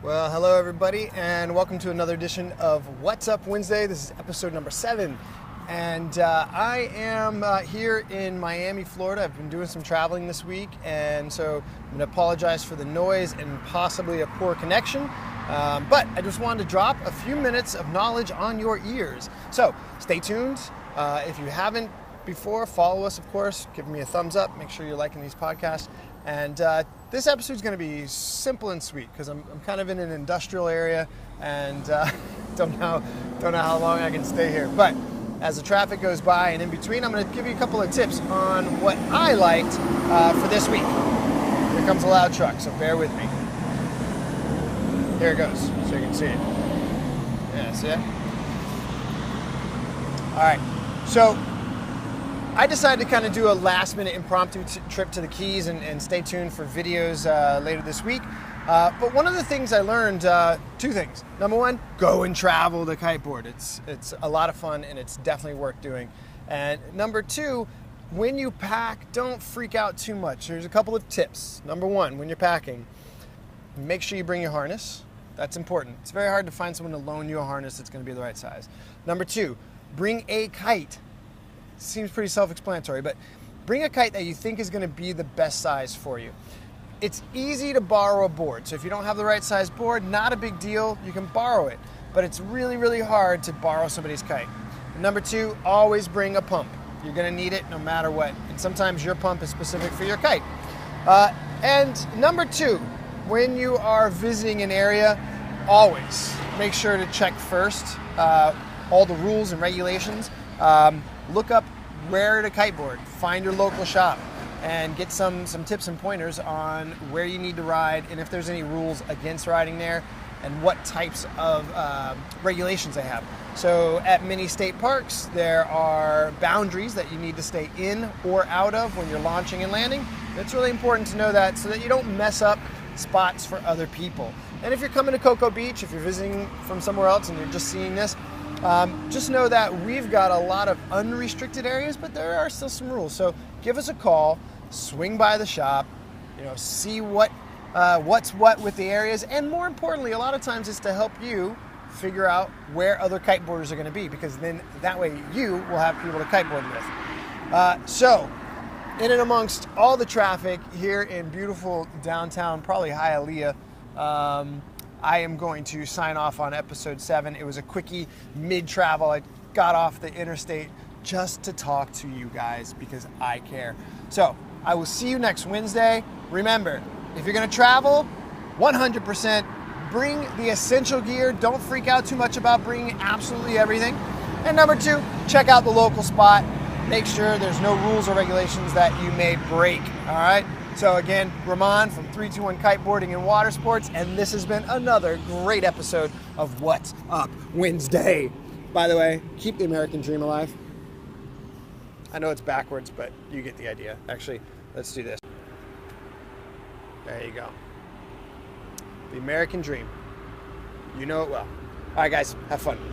Well, hello everybody, and welcome to another edition of What's Up Wednesday. This is episode number 7, and I am here in Miami, Florida. I've been doing some traveling this week, and so I'm going to apologize for the noise and possibly a poor connection, but I just wanted to drop a few minutes of knowledge on your ears. So stay tuned. If you haven't before, follow us, of course. Give me a thumbs up. Make sure you're liking these podcasts. And this episode is going to be simple and sweet because I'm kind of in an industrial area and don't know how long I can stay here. But as the traffic goes by and in between, I'm going to give you a couple of tips on what I liked for this week. Here comes a loud truck, so bear with me. Here it goes, so you can see it. Yeah, see it? All right, so I decided to kind of do a last-minute impromptu trip to the Keys and stay tuned for videos later this week. But one of the things I learned, two things. Number one, go and travel to kiteboard. It's a lot of fun and it's definitely worth doing. And number two, when you pack, don't freak out too much. There's a couple of tips. Number one, when you're packing, make sure you bring your harness. That's important. It's very hard to find someone to loan you a harness that's going to be the right size. Number two, bring a kite. Seems pretty self-explanatory, but bring a kite that you think is going to be the best size for you. It's easy to borrow a board, so if you don't have the right size board, not a big deal, you can borrow it, but it's really, really hard to borrow somebody's kite. Number two, always bring a pump. You're going to need it no matter what, and sometimes your pump is specific for your kite. And number two, when you are visiting an area, always make sure to check first all the rules and regulations. Look up where to kiteboard, find your local shop, and get some tips and pointers on where you need to ride and if there's any rules against riding there and what types of regulations they have. So at many state parks, there are boundaries that you need to stay in or out of when you're launching and landing. It's really important to know that so that you don't mess up spots for other people. And if you're coming to Cocoa Beach, if you're visiting from somewhere else and you're just seeing this, just know that we've got a lot of unrestricted areas, but there are still some rules. So give us a call, swing by the shop, see what's what with the areas, and more importantly, a lot of times it's to help you figure out where other kiteboarders are going to be, because then that way you will have people to kiteboard with. So in and amongst all the traffic here in beautiful downtown, probably Hialeah, I am going to sign off on episode 7. It was a quickie mid-travel. I got off the interstate just to talk to you guys because I care. So I will see you next Wednesday. Remember, if you're going to travel, 100% bring the essential gear. Don't freak out too much about bringing absolutely everything. And number 2, check out the local spot. Make sure there's no rules or regulations that you may break. All right? So again, Ramon from 321 Kiteboarding and Water Sports, and this has been another great episode of What's Up Wednesday. By the way, keep the American dream alive. I know it's backwards, but you get the idea. Actually, let's do this. There you go. The American dream. You know it well. All right, guys, have fun.